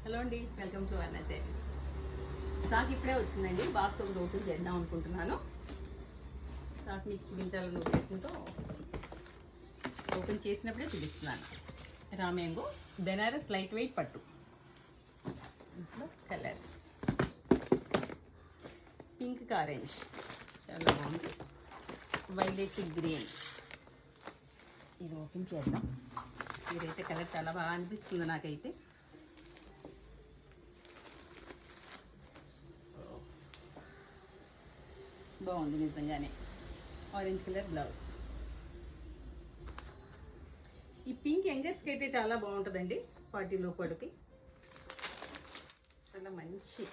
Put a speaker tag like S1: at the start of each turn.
S1: Hello అండి, welcome to అర్నా saris. Stock ఇప్పుడే వచ్చిందండి. బాక్స్ ఒకటి ఓపెన్ చేద్దాం అనుకుంటున్నాను. స్టాక్ మీకు చూపించాలన్న ఉద్దేశంతో ఓపెన్ చేసినప్పుడే చూపిస్తున్నాను. రామ్యాంగో బెనారస్ లైట్ వెయిట్ పట్టు. కలర్స్ పింక్ ఆరెంజ్ చాలా బాగుంది. Violet green. ఇది ఓపెన్ చేద్దాం. ఇదైతే కలర్ చాలా బాగా అనిపిస్తుంది నాకైతే. బాగుంది నిజంగానే. Orange colour blouse. ఈ పింక్ యంగర్స్కి అయితే చాలా బాగుంటుందండి. పార్టీలో పడితే చాలా మంచి